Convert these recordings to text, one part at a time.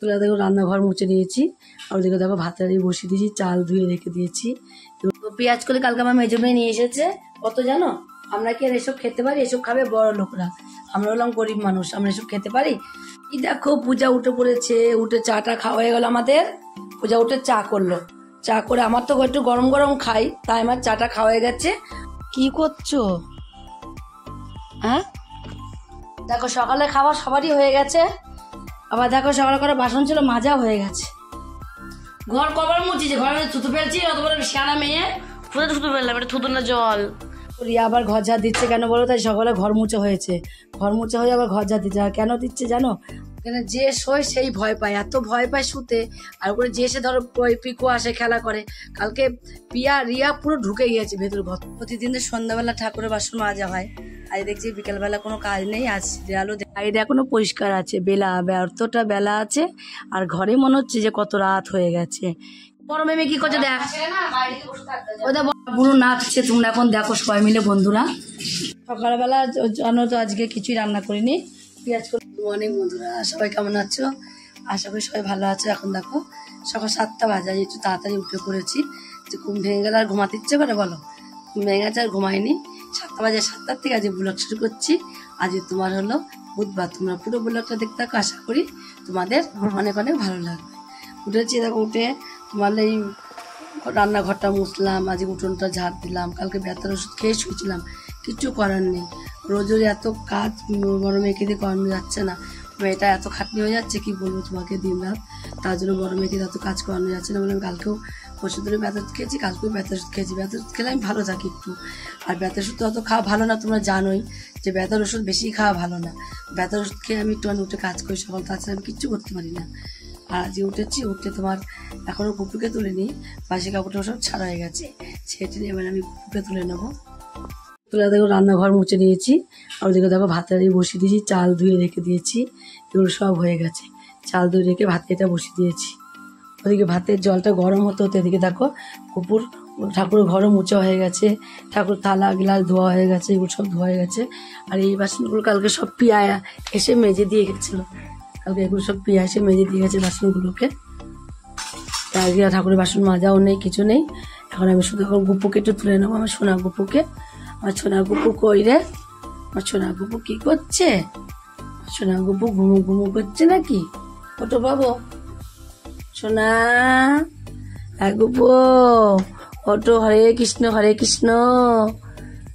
তোলা দেখো রান্নাঘর মুছে নিয়েছি, আর ওদিকে দেখো ভাতের বসিয়ে দিয়েছি, চাল ধুয়ে রেখে দিয়েছি। পেঁয়াজ করে কালকে আমার মেজো মেয়ে নিয়ে এসেছে। কত জানো, আমরা কি আর এসব খেতে পারি? এসব খাবে বড় লোকরা, আমরা হলাম গরিব মানুষ, আমরা এসব খেতে পারি? এই দেখো পূজা উঠে পড়েছে, উঠে চাটা খাওয়া হয়ে গেল আমাদের। পূজা উঠে চা করলো, চা করে আমার তো একটু গরম গরম খাই, তাই আমার চাটা খাওয়া হয়ে গেছে। কি করছো? হ্যাঁ দেখো সকালে খাবার সবারই হয়ে গেছে, আবার দেখো সকালে করে বাসন ছিল মাজা হয়ে গেছে। ঘর কবার মুছিছে, ঘরে থুতু ফেলছি, অত বড় সিয়ানা মেয়ে ফুটে থুতু ফেললাম, এটা থুতু না জল। রিয়া আবার ঘর ঝাড় দিচ্ছে কেন বলো? তাই সকালে ঘর মুছে হয়েছে, ঘর মুছে হয়ে আবার ঘর ঝাড় দিচ্ছে। আর কেন দিচ্ছে জানো? এখানে যে শোয় সেই ভয় পায়, এত ভয় পায় শুতে। আর উপরে যে এসে ধরো পিকো আসে খেলা করে। কালকে রিয়া পুরো ঢুকে গিয়েছে ভেতর ঘর। প্রতিদিন সন্ধ্যাবেলা ঠাকুরের বাসন মাজা হয়, আজ দেখছি বিকেলবেলা কোনো কাজ নেই, আজ আলো বাইরে এখনো পরিষ্কার আছে, ব্যর্থটা বেলা আছে। আর ঘরে মনে হচ্ছে যে কত রাত হয়ে গেছে। বড় মেয়ে কি করছে দেখ, ওদের বুড়ো নাচছে। তোমরা এখন দেখো সবাই মিলে বন্ধুরা। সকালবেলা জানো তো আজকে কিছুই রান্না করিনি, পেঁয়াজ করে। অনেক বন্ধুরা সবাই কেমন আছো? আশা করি সবাই ভালো আছো। এখন দেখো সকাল 7টা বাজে, একটু তাড়াতাড়ি উঠে পড়েছি। যে ঘুম ভেঙে গেলে আর ঘুমাতে ইচ্ছে করে বলো? ঘুম ভেঙে গেছে আর ঘুমাইনি। 7টা বাজে, 7টার থেকে আজ ব্লগ শুরু করছি। আজ তোমার হলো বুধবার। তোমরা পুরো ব্লগটা দেখতে থাকো, আশা করি তোমাদের অনেক অনেক ভালো লাগবে। উঠেছি দেখো, উঠে তোমার এই রান্নাঘরটা মুছলাম, আজ উঠোনটা ঝাড় দিলাম। কালকে ব্যথার ওষুধ খেয়ে শুয়েছিলাম, কিচ্ছু করার নেই। রোজের এত কাজ বড় মেয়েকে দিয়ে করানো যাচ্ছে না, মেয়েটা এত খাটনি হয়ে যাচ্ছে কি বলবো তোমাকে দিন রাত। তার জন্য বড় মেয়েকে এত কাজ করানো যাচ্ছে না বলে আমি কালকেও ওষুধ ধরে ব্যথা ওষুধ খেয়েছি, কালকেও ব্যথা ওষুধ খেয়েছি। ব্যথা ওষুধ খেলে আমি ভালো থাকি একটু। আর ব্যথা ওষুধ তো অত খাওয়া ভালো না, তোমরা জানোই যে ব্যথার ওষুধ বেশি খাওয়া ভালো না। ব্যথার ওষুধ খেয়ে আমি একটু উঠে কাজ করি সকাল, তাছাড়া আমি কিচ্ছু করতে পারি না। আর আজকে উঠেছি, উঠে তোমার এখনও কুকুরকে তুলিনি, বাসি কাপড়টা সব ছাড়া হয়ে গেছে, ছেটে নিয়ে এবার আমি কুকুরকে তুলে নেবো। তুলে দেখো রান্নাঘর মুছে নিয়েছি, আর ওদিকে দেখো ভাতের বসিয়ে দিয়েছি, চাল ধুয়ে রেখে দিয়েছি। এগুলো সব হয়ে গেছে, চাল ধুয়ে রেখে ভাতেটা বসিয়ে দিয়েছি। ওদিকে ভাতের জলটা গরম হতে হতে এদিকে দেখো কুকুর ঠাকুরের ঘরও মুছা হয়ে গেছে, ঠাকুর থালা গ্লাস ধোয়া হয়ে গেছে, এগুলো সব ধোয়া হয়ে গেছে। আর এই বাসনগুলো কালকে সব পিয়া এসে মেজে দিয়ে গেছিলো, কালকে এগুলো সব পিয়া এসে মেজে দিয়ে গেছে বাসনগুলোকে। আজকে ঠাকুরের বাসন মাজাও নেই, কিছু নেই। এখন আমি শুধু এখন গুপুকে একটু তুলে নেবো, আমার সোনা গুপুকে। আমার সোনা গুপু কই রে? আমার সোনা গুপু কি করছে? সোনা গুপু ঘুমু ঘুমু করছে নাকি? ওটো পাবো সোনা, হ্যাঁ গুপু ওটো। হরে কৃষ্ণ হরে কৃষ্ণ,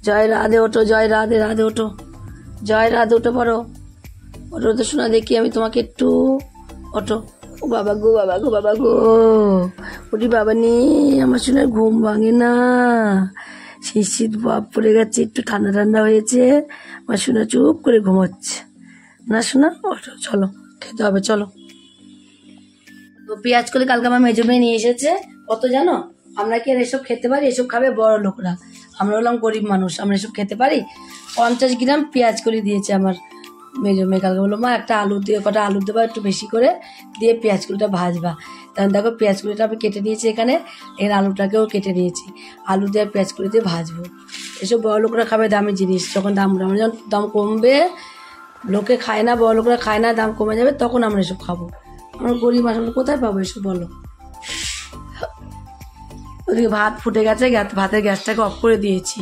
জয় রাধে ওটো, জয় রাধে রাধে ওটো, জয় রাধে ওটো পারো, ওটো তো শোনা দেখি আমি তোমাকে একটু। ওটো, ও বাবা গো, বাবা গো, বাবা গো, ওটি বাবা নি, আমার সোনার ঘুম ভাঙে না। শীত শীত ভাব পড়ে গেছে, একটু ঠান্ডা ঠান্ডা হয়েছে, আমার সোনা চুপ করে ঘুমোচ্ছে না। শোনা ওটো, চলো খেতে হবে, চলো। তো পেঁয়াজ করে কালকে আমার মেজো মেয়ে নিয়ে এসেছে। কত জানো, আমরা কি আর এসব খেতে পারি? এসব খাবে বড় লোকরা, আমরা হলাম গরিব মানুষ, আমরা এসব খেতে পারি? 50 গ্রাম পেঁয়াজ করে দিয়েছে আমার মেজো মেয়ে। কালকে বললো মা একটা আলু দিয়ে, কটা আলু দেবা একটু বেশি করে, দিয়ে পেঁয়াজগুলোটা ভাজবা। তখন দেখো পেঁয়াজগুলোটা আমি কেটে নিয়েছি, এখানে আলুটাকেও কেটে নিয়েছি, আলু দিয়ে পেঁয়াজগুলো দিয়ে ভাজবো। এসব বড় লোকরা খাবে দামি জিনিস, যখন আমরা যখন দাম কমবে, লোকে খায় না, বড় লোকরা খায় না, দাম কমে যাবে, তখন আমরা এসব খাবো। আমরা গরিব মানুষ কোথায় পাবো এসব বলো? ওদিকে ভাত ফুটে গেছে, ভাতের গ্যাসটাকে অফ করে দিয়েছি।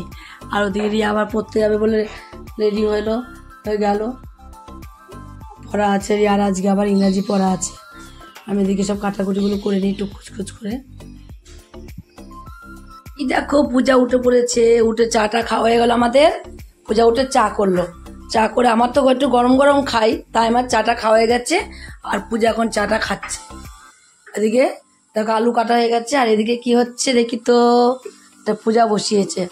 আর ওদিকে রিয়া আবার পড়তে যাবে বলে রেডি হয়ে গেল, পড়া আছে রিয়ার, আজকে আবার ইংরাজি পড়া আছে। আমি এদিকে সব কাটাকুটিগুলো করে নিই একটু খুচখুচ করে। এই দেখো পূজা উঠে পড়েছে, উঠে চাটা খাওয়া হয়ে গেল আমাদের। পূজা উঠে চা করলো, চা করে আমার তো একটু গরম গরম খাই, তাই আমার চাটা খাওয়া হয়ে গেছে। আর পূজা এখন চাটা খাচ্ছে। এদিকে দেখো আলু কাটা হয়ে গেছে, আর এদিকে কি হচ্ছে দেখি তো, পূজা বসিয়েছে।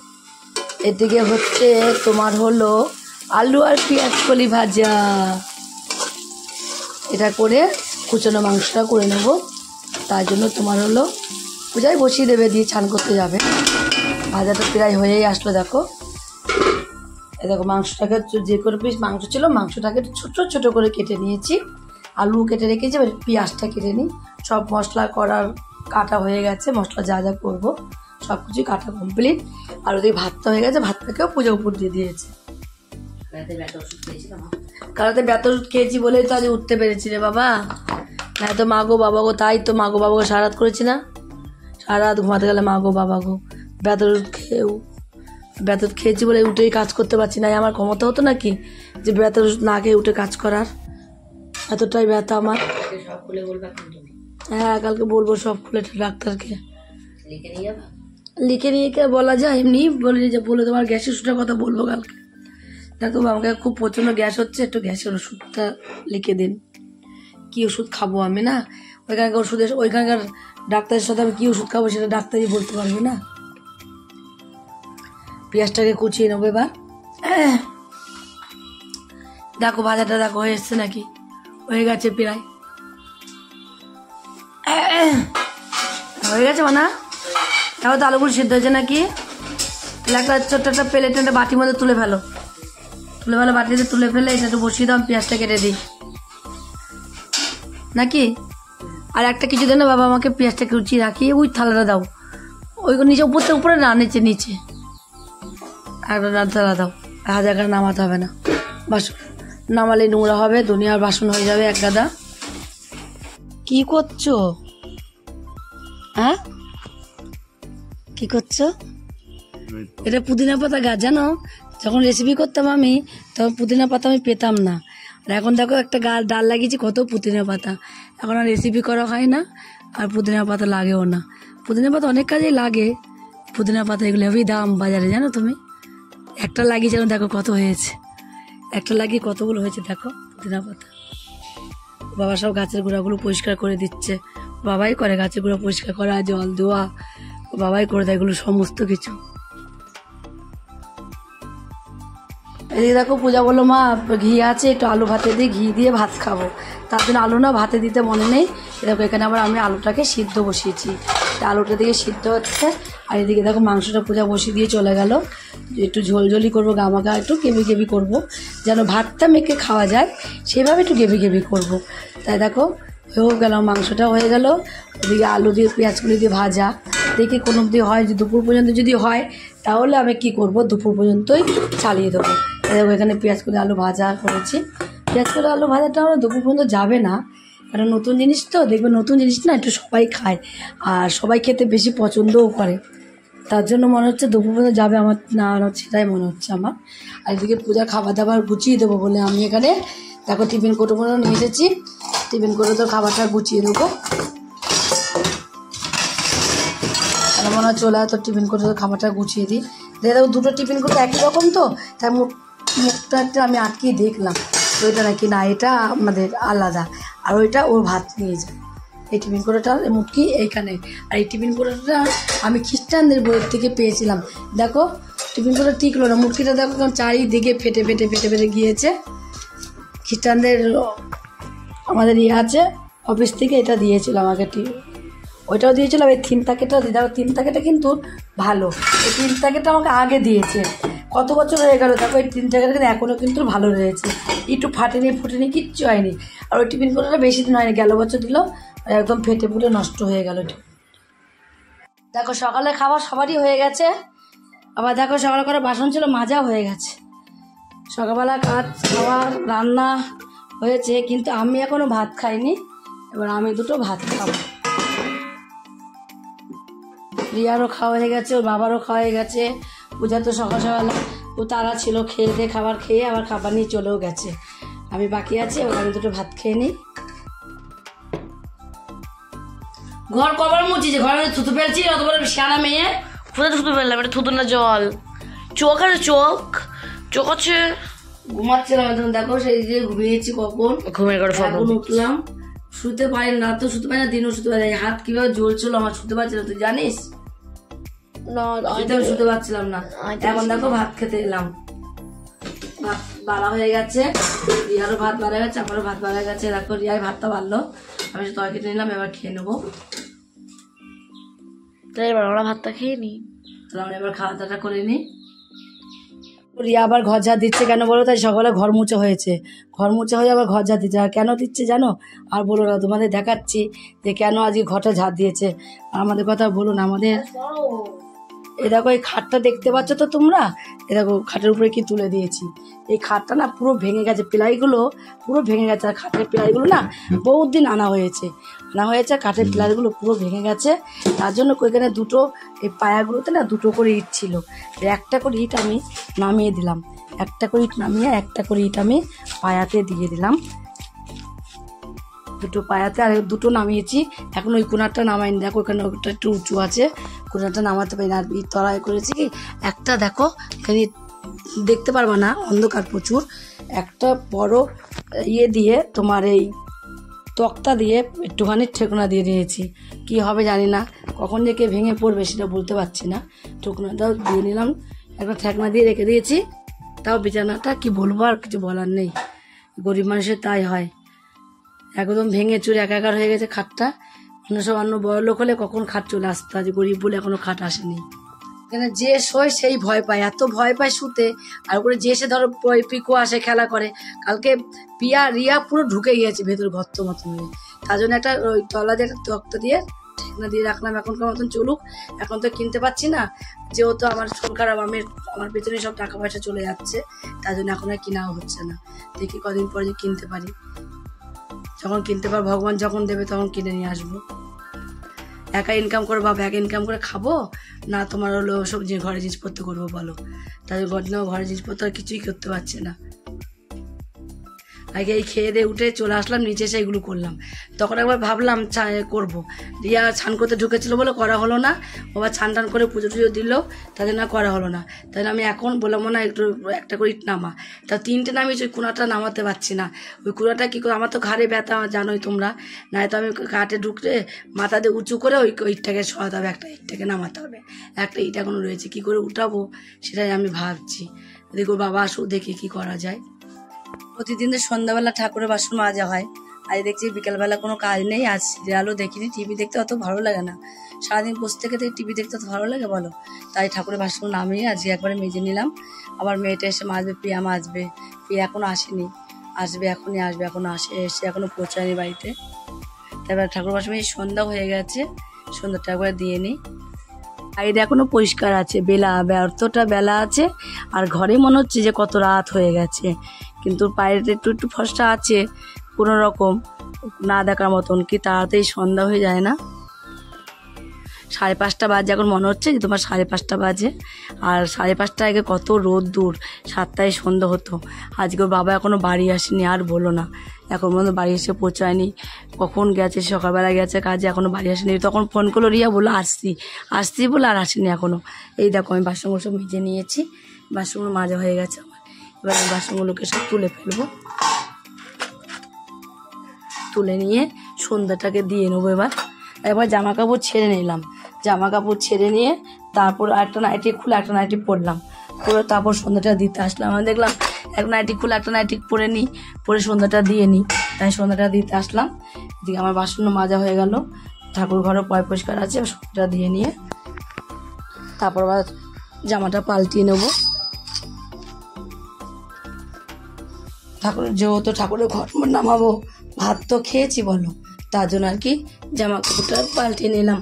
এদিকে হচ্ছে তোমার হলো আলু আর পেঁয়াজ কলি ভাজা। এটা করে কুচনো মাংসটা করে নেব, তার জন্য তোমার হলো পূজায় বসিয়ে দেবে, দিয়ে চান করতে যাবে। ভাজাটা প্রায় হয়েই আসলো। দেখো এ দেখো মাংসটাকে যে করে পিস মাংস ছিল, মাংসটাকে ছোট ছোট করে কেটে নিয়েছি, আলু কেটে রেখেছি, এবার পেঁয়াজটা কেটে নিই। সব মশলা করার কাটা হয়ে গেছে, মশলা যা যা করবো সব কিছুই কাটা কমপ্লিট। আর ওদিকে ভাতটা হয়ে গেছে, ভাতটাকেও পূজা উপর দিয়ে দিয়েছে। কারাতে ব্যথা ওষুধ খেয়েছি বলেই তো আজ উঠতে পেরেছি রে বাবা। হ্যাঁ তো মা গো বাবা গো, তাই তো মা গো বাবা গো সারা রাত করেছি না, সারা রাত ঘুমাতে গেলে মা গো বাবা গো, ব্যথা খেয়েছি বলে উঠেই কাজ করতে পারছি না। আমার ক্ষমতা হতো নাকি যে ব্যথা না খেয়ে উঠে কাজ করার, এতটাই ব্যথা আমার। সব খুলে বলবে হ্যাঁ কালকে বলবো সব খুলে ডাক্তারকে লিখে নিয়ে কে বলা যায়, এমনি বলে তোমার গ্যাসের ওষুধের কথা বলবো কালকে। দেখো আমাকে খুব প্রচণ্ড গ্যাস হচ্ছে, একটু গ্যাসের ওষুধটা লিখে দিন। কি ওষুধ খাবো আমি না, ওইখানকার ডাক্তারের সাথে আমি কি ওষুধ খাবো সেটা ডাক্তারই বলতে পারবে না। পেঁয়াজটাকে কুচিয়ে নেবো এবার। দেখো ভাজাটা দেখো হয়ে এসছে নাকি, হয়ে গেছে প্রায়, হয়ে গেছে মানা। তাও তো আলুগুলো সিদ্ধ হয়েছে নাকি, একটা ছোট্ট একটা প্লেট একটা বাটির মধ্যে তুলে ফেলো, বাটিতে তুলে ফেলে এটা একটু বসিয়ে দাও, পেঁয়াজটা কেটে দিই নাকি। আর একটা কিছু দেন না বাবা আমাকে, পেঁয়াজটা কুচিয়ে রাখি ওই থালাটা দাও, ওই নিচে উপরে না নিচে একটা থালা দাও, হাজার করে নামাতে হবে না, বাসন নামালে নোংরা হবে, দুনিয়ার বাসন হয়ে যাবে এক গাদা। কি করছো হ্যাঁ, কি করছো? এটা পুদিনা পাতা গাছ জানো, যখন রেসিপি করতাম আমি তখন পুদিনা পাতা আমি পেতাম না, আর এখন দেখো একটা গাছ ডাল লাগিয়েছি কত পুদিনা পাতা, এখন আর রেসিপি করা হয় না আর পুদিনা পাতা লাগেও না। পুদিনা পাতা অনেক কাজেই লাগে, পুদিনা পাতা এগুলো হেবি দাম বাজারে জানো তুমি। একটা লাগিয়েছিলাম দেখো কত হয়েছে, একটা লাগিয়ে কতগুলো হয়েছে দেখো পুদিনা পাতা। বাবা সব গাছের গোড়াগুলো পরিষ্কার করে দিচ্ছে, বাবাই করে গাছের গোড়া পরিষ্কার করা, জল দেওয়া বাবাই করে দেয় এগুলো সমস্ত কিছু। এদিকে দেখো পূজা বললো মা ঘি আছে একটু আলু ভাতে দিয়ে ঘি দিয়ে ভাত খাবো, তার জন্য আলু না ভাতে দিতে মনে নেই। দেখো এখানে আবার আমি আলুটাকে সিদ্ধ বসিয়েছি, আলুটা দিকে সিদ্ধ হচ্ছে। আর এদিকে দেখো মাংসটা পূজা বসিয়ে দিয়ে চলে গেল, একটু ঝোলঝোলি করবো, গামাগা একটু গেবি করবো, যেন ভাতটা মেখে খাওয়া যায় সেভাবে একটু গেবি করবো। তাই দেখো হয়েও গেল, মাংসটা হয়ে গেল, ওদিকে আলু দিয়ে পেঁয়াজগুলি দিয়ে ভাজা, দেখি কোনো অবধি হয়, যে দুপুর পর্যন্ত যদি হয় তাহলে আমি কি করব, দুপুর পর্যন্তই চালিয়ে দেবো। দেখো এখানে পেঁয়াজ করে আলু ভাজা করেছি, পেঁয়াজ করে আলু ভাজাটা আমরা দুপুর পর্যন্ত যাবে না, কারণ নতুন জিনিস তো, দেখবে নতুন জিনিস না একটু সবাই খায় আর সবাই খেতে বেশি পছন্দও করে, তার জন্য মনে হচ্ছে দুপুর পর্যন্ত যাবে আমার, না সেটাই মনে হচ্ছে আমার। আর এদিকে পূজার খাবার দাবার গুছিয়ে দেবো বলে আমি এখানে দেখো টিফিন কোটো নিয়ে এসেছি, টিফিন করে তো খাবারটা গুছিয়ে দেবো। মনে হয় চলে তো টিফিন করে খাবারটা গুছিয়ে দিই। দেখো দুটো টিফিন করে একই রকম তো, তাই মুখটা একটা আমি আটকিয়ে দেখলাম, ওইটা নাকি না এটা আমাদের আলাদা, আর ওইটা ওর ভাত নিয়ে যায়। এই টিফিন করেটা মুটকি এইখানে, আর এই টিফিন করেটা আমি খ্রিস্টানদের বইয়ের থেকে পেয়েছিলাম। দেখো টিফিন করে টিকলো না, মুটকিটা দেখো কেমন চারিদিকে ফেটে গিয়েছে। খ্রিস্টানদের আমাদের আছে অফিস থেকে এটা দিয়েছিল আমাকে, ওইটাও দিয়েছিলাম। এই থিম প্যাকেটটাও দিয়ে দেখো, থিম প্যাকেটটা কিন্তু ভালো, এই থিম প্যাকেটটা আমাকে আগে দিয়েছে, কত বছর হয়ে গেল দেখো, এই থিম প্যাকেটটা কিন্তু এখনও কিন্তু ভালো রয়েছে, একটু ফুটেনি কিচ্ছু হয়নি। আর ওই টিফিন কোটোটা বেশি দিন হয়নি, গেল বছর দিল একদম ফেটে নষ্ট হয়ে গেল। দেখো সকালে খাবার সবারই হয়ে গেছে, আবার দেখো সকালে করে বাসন ছিল মাজা হয়ে গেছে, সকালবেলা খাওয়ার রান্না হয়েছে, কিন্তু আমি এখনও ভাত খাইনি, এবার আমি দুটো ভাত খাবো। রিয়ারও খাওয়া হয়ে গেছে, ওর বাবারও খাওয়া হয়ে গেছে, পূজা তো সকালবেলা ও তারা ছিল, খেয়ে খাবার খেয়ে আবার খাবার নিয়ে চলেও গেছে, আমি বাকি আছি, এবার আমি দুটো ভাত খেয়ে নিই। ঘর কবার মুছিছে, ঘরে থুতু ফেলছি, অত বড় সারা মেয়ে কোথায় থুতু ফেললাম, এটা থুতু না জল, চোখ আছে চোখ আছে। ঘুমাচ্ছিলাম এখন, দেখো সেই যে ঘুমিয়েছি কখন, ঘুমের ঘরে এখন উঠলাম, শুতে পারি না, তো শুতে পারি না, দিনও শুতে পারি না, হাত কিভাবে জ্বলছিল আমার, শুতে পারছি না, তুই জানিস না, শুতে পারছিলাম না। এখন দেখো ভাত খেতে এলাম, ভাত বাড়া হয়ে গেছে, রিয়ারও ভাত বাড়া গেছে, আমারও ভাত বাড়া গেছে। দেখো রিয়াই ভাতটা বাড়লো, আমি তরকারি কেটে নিলাম, এবার খেয়ে নেবো। তাই এবার আমরা ভাতটা খেয়ে নিই, তাহলে আমরা এবার খাওয়া দাওয়াটা করে নিই। রিয়া আবার ঘর ঝাড় দিচ্ছে কেন বলো, তাই সকালে ঘর মুছা হয়েছে, ঘর মুছা হয়ে আবার ঘর ঝাড় দিচ্ছে, আর কেন দিচ্ছে জানো, আর বলো না, তোমাদের দেখাচ্ছি যে কেন আজকে ঘরটা ঝাড় দিয়েছে, আমাদের কথা বলুন। আমাদের এই দেখো এই খাটটা দেখতে পাচ্ছ তো তোমরা, এই দেখো খাটের উপরে কি তুলে দিয়েছি। এই খাটটা না পুরো ভেঙে গেছে, প্লাইগুলো পুরো ভেঙে গেছে। আর খাটের প্লাইগুলো না বহুত দিন আনা হয়েছে, কাঠের প্লাইগুলো পুরো ভেঙে গেছে। তার জন্য ওইখানে দুটো এই পায়াগুলোতে না দুটো করে ইট ছিল, একটা করে ইট আমি নামিয়ে দিলাম, একটা করে ইট নামিয়ে একটা করে ইট আমি পায়াতে দিয়ে দিলাম, দুটো পায়াতে। আর দুটো নামিয়েছি, এখন ওই কোনারটা নামাইনি। দেখো ওখানে ওটা একটু উঁচু আছে, কোনারটা নামাতে পারি না। আর তলায় করেছি কি একটা, দেখো এখানে দেখতে পারবা না, অন্ধকার প্রচুর, একটা বড় ইয়ে দিয়ে তোমার এই তক্তা দিয়ে একটুখানি ঠেকনা দিয়ে দিয়েছি। কি হবে জানি না, কখন যে কে ভেঙে পড়বে সেটা বলতে পারছি না। ঠেকনাটাও দিয়ে নিলাম, একটা ঠেকনা দিয়ে রেখে দিয়েছি। তাও বিছানাটা কি বলবো, আর কিছু বলার নেই, গরিব মানুষের তাই হয়। একদম ভেঙে চুরে একাকার হয়ে গেছে খাটটা। অন্য বড় লোক হলে কখন খাট চলে আসতো, আজ গরিব বলে এখনো খাট আসেনি। এখানে যে শোয় সেই ভয় পায়, এত ভয় পায় শুতে। আর ওপরে যে এসে ধরো পিকো আসে খেলা করে, কালকে রিয়া পুরো ঢুকে গিয়েছে ভেতর গর্ত মতন হয়ে। তার জন্য একটা ওই তলা দিয়ে একটা তক্তা দিয়ে ঠেকনা দিয়ে রাখলাম, এখনকার মতন চলুক। এখন তো কিনতে পাচ্ছি না, যেহেতু আমার শরীর খারাপ, আমার পেছনে সব টাকা পয়সা চলে যাচ্ছে, তার জন্য এখন আর কেনাও হচ্ছে না। দেখি কদিন পরে যে কিনতে পারি, যখন কিনতে পার ভগবান যখন দেবে তখন কিনে নিয়ে আসবো। একা ইনকাম করে বাবা, একা ইনকাম করে খাবো না তোমার হলো সব ঘরে জিনিসপত্র করবো বলো? তাদের ঘরে জিনিসপত্র আর কিছুই করতে পারছে না। আগে এই খেয়ে দিয়ে উঠে চলে আসলাম নিচে, এসে এগুলো করলাম। তখন একবার ভাবলাম করবো, রিয়া ছান করতে ঢুকেছিল বলে করা হলো না। আবার ছান টান করে পুজো টুজো দিল, তাদের না করা হলো না। তাই আমি এখন বললাম না একটু একটা করে ইট নামা, তা তিনটে নামিয়েছি, ওই কোনাটা নামাতে পারছি না। ওই কোনাটা কী করে, আমার তো ঘাড়ে ব্যথা জানোই তোমরা, নাই তো আমি কাঠে ঢুকলে মাথা দিয়ে উঁচু করে ওই ইটটাকে সরাতে হবে, একটা ইটটাকে নামাতে হবে। একটা ইট এখনো রয়েছে, কী করে উঠাবো সেটাই আমি ভাবছি। দেখো বাবা আসুক, দেখি কী করা যায়। প্রতিদিন তো সন্ধ্যাবেলা ঠাকুরের বাসন মাজা হয়, আজ দেখছি বিকেলবেলা কোনো কাজ নেই, আজ সিরিয়ালও দেখিনি। টিভি দেখতে অত ভালো লাগে না, সারাদিন বসে থেকে টিভি দেখতে অত ভালো লাগে বলো? তাই ঠাকুরের বাসন নামিয়ে আজকে একবারে মেজে নিলাম। আবার মেয়েটা এসে মাজবে, প্রিয়া মাজবে। প্রিয়া এখনো আসেনি, আসবে এখনই, আসবে এখনো এসে এখনো পৌঁছায়নি বাড়িতে। তারপর ঠাকুর বাসন সন্ধ্যা হয়ে গেছে, সন্ধ্যাটা একবার দিয়ে নিই। বাইরে এখনো পরিষ্কার আছে, ব্যর্থটা বেলা আছে। আর ঘরে মনে হচ্ছে যে কত রাত হয়ে গেছে, কিন্তু বাইরেতে একটু ফসটা আছে কোনো রকম, না দেখার মতন। কি তাড়াতাড়ি সন্ধ্যা হয়ে যায় না, 5:30 বাজে এখন, মনে হচ্ছে যে তোমার 5:30 বাজে। আর 5:30 আগে কত রোদ দূর, 7টায় সন্ধ্যা হতো। আজকে বাবা এখনও বাড়ি আসেনি, আর বলো না, এখন পর্যন্ত বাড়ি এসে পৌঁছায়নি। কখন গেছে, সকালবেলা গেছে কাজে, এখনও বাড়ি আসেনি। তখন ফোন করলো রিয়া, বললো আসছি বলে, আর আসেনি এখনও। এই দেখো আমি বাসনগুলো সব মেজে নিয়েছি, বাসনগুলো মাজা হয়ে গেছে আমার। এবার আমি বাসনগুলোকে সব তুলে ফেলবো, তুলে নিয়ে সন্ধ্যাটাকে দিয়ে নেবো। এবার জামা কাপড় ছেড়ে নিলাম, জামা কাপড় ছেড়ে নিয়ে তারপর একটা নাইটি খুলে একটা নাইটি পরলাম, পরে তারপর সন্ধ্যাটা দিতে আসলাম। আমি দেখলাম এক নাইটি খুলে একটা নাইটি পরে নিই, পরে সন্ধ্যাটা দিয়ে নিই, তাই সন্ধ্যাটা দিতে আসলাম। এদিকে আমার বাসন মাজা হয়ে গেল, ঠাকুর ঘরে পরিষ্কার আছে, সন্ধ্যাটা দিয়ে নিয়ে তারপর আবার জামাটা পাল্টিয়ে নেবো। যেহেতু ঠাকুরের ঘর নামাবো, ভাত তো খেয়েছি বলো, তার জন্য আর কি জামা কাপড়টা পাল্টিয়ে নিলাম,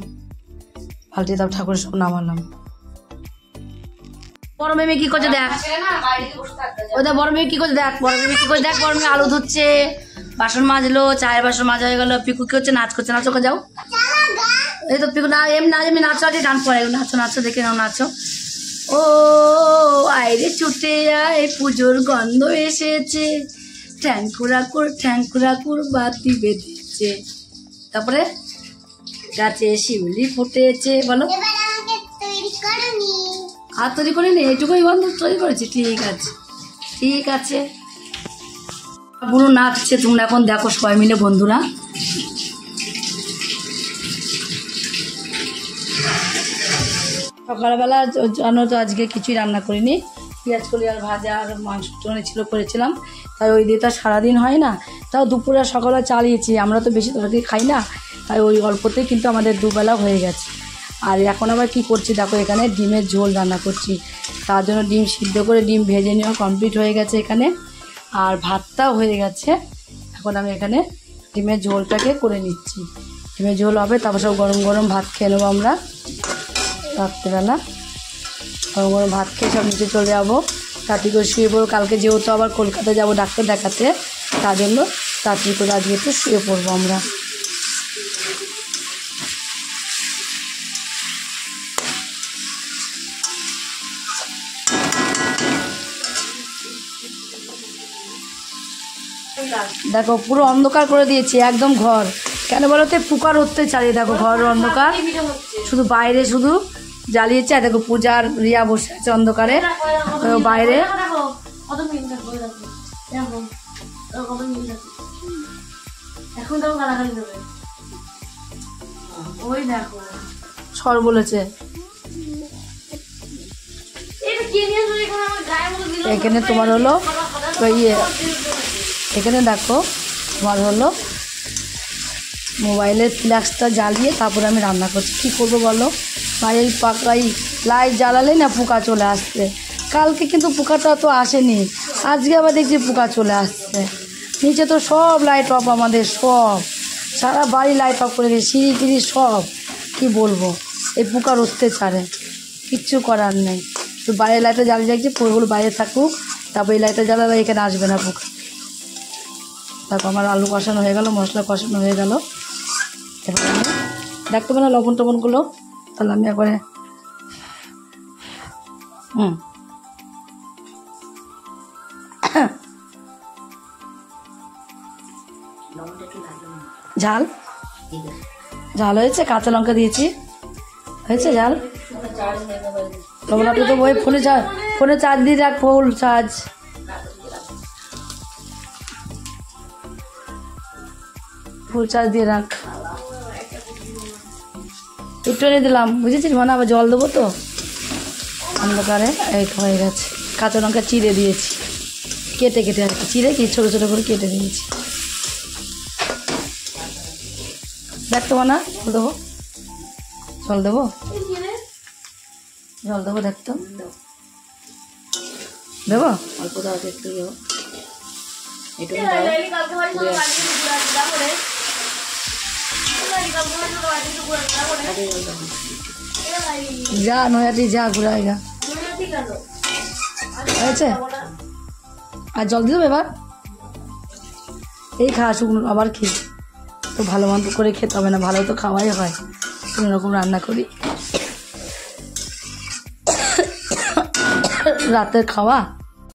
পাল্টিয়ে তারপর ঠাকুরের সব নামালাম। বড় মেয়ে কি করছে দেখ, ওদের বড় মেয়ে কি করছে দেখ, বড় মেয়ে কি করছে দেখ, বড় মেয়ে আলু ধুচ্ছে, বাসন মাজলো, চায়ের বাসন মাজা হয়ে গেল। পিকু কি হচ্ছে, নাচ করছে, নাচো যাও। এই তো পিকু না এমনি নাচো, আজকে গান পড়ে, নাচো দেখে নাও, নাচো। ও আইরে ছুটে আয়, পুজোর গন্ধ এসেছে, ঠ্যাঙ্কুরাকুর বাতি বেঁধেছে। তারপরে গাছে শিউলি ফুটেছে, বলো। আর তৈরি করিনি, এইটুকুই বন্ধ তৈরি করেছি। ঠিক আছে। বুড়ো নাচছে, তোমরা এখন দেখো সবাই মিলে বন্ধুরা। সকালবেলা জানো তো আজকে কিছুই রান্না করিনি, পেঁয়াজ কলি আর ভাজা আর মাংস করেছিলাম, তাই ওই দিয়ে তো সারাদিন হয় না। তাও দুপুরে সকালে চালিয়েছি, আমরা তো বেশি তরকারি খাই না, তাই ওই অল্পতেই কিন্তু আমাদের দুবেলা হয়ে গেছে। আর এখন আবার কি করছি দেখো, এখানে ডিমের ঝোল রান্না করছি। তার জন্য ডিম সিদ্ধ করে ডিম ভেজে নেওয়া কমপ্লিট হয়ে গেছে এখানে, আর ভাতটাও হয়ে গেছে। এখন আমি এখানে ডিমের ঝোলটাকে করে নিচ্ছি, ডিমের ঝোল হবে, তারপর সব গরম গরম ভাত খেয়ে নেবো আমরা রাত্রেবেলা। ভাত খেয়ে সব নিচে চলে যাবো, তাড়াতাড়ি করে শুয়ে পড়বো। কালকে যেহেতু আবার কলকাতা যাবো ডাক্তার দেখাতে, তার জন্য তাড়াতাড়ি করে আজকে একটু শুয়ে পড়বো আমরা। দেখো পুরো অন্ধকার করে দিয়েছি একদম ঘর, কেন বলো তো? পোকার অত্যাচারে দেখো ঘরের অন্ধকার, শুধু বাইরে শুধু জ্বালিয়েছে। আর দেখো পূজার রিয়া বসে আছে অন্ধকারে বাইরে। সর বলেছে এখানে তোমার হলো ইয়ে, এখানে দেখো তোমার হলো মোবাইলের ফ্ল্যাশটা জ্বালিয়ে তারপরে আমি রান্না করছি। কী করবো বলো? এই পাকাই লাইট জ্বালালে না পোকা চলে আসছে। কালকে কিন্তু পোকাটা তো আসেনি, আজকে আবার দেখছি পোকা চলে আসছে। নিচে তো সব লাইট অফ, আমাদের সব সারা বাড়ি লাইট অফ করে দিয়েছি, সিঁড়ি সব। কি বলবো, এই পোকার অত্যাচারে কিচ্ছু করার নেই। তো বাইরের লাইটটা জ্বালিয়ে যাচ্ছি, পোকাগুলো বাইরে থাকুক, তারপর এই লাইটটা জ্বালালে এখানে আসবে না পোকা। তারপর আমার আলু কষানো হয়ে গেল, মশলা কষানো হয়ে গেল। এবার আমি দেখতে পাবো না লবণ টবণগুলো, তাহলে আমি একবারে ঝাল ঝাল হয়েছে, কাঁচা লঙ্কা দিয়েছি, হয়েছে ঝাল। লবণ আপনি তো ওই ফোনে চার্জ দিয়ে রাখ, ফুল চার্জ। ফুল চার্জ দিয়ে রাখ। একটু এনে দিলাম, বুঝেছিস? মানে আবার জল দেবো তো অন্ধকারে। এই হয়ে গেছে, কাঁচা লঙ্কা চিড়ে দিয়েছি, কেটে কেটে আর কি, চিড়ে কি ছোটো ছোটো করে কেটে দিয়েছি। দেখতো না, জল দেবো, জল দেবো, জল দেবো, দেখতো দেবো অল্প দাও, একটু দেবো, একটু যা নয়াটি যা ঘুরাইগা হয়েছে। আর জল দিয়ে দেবো এবার। এই খাওয়া শুকনো আবার খেয়ে তো ভালো মন্দ করে খেতে হবে না, ভালো তো খাওয়াই হয়, কোনো রকম রান্না করি। রাতের খাওয়া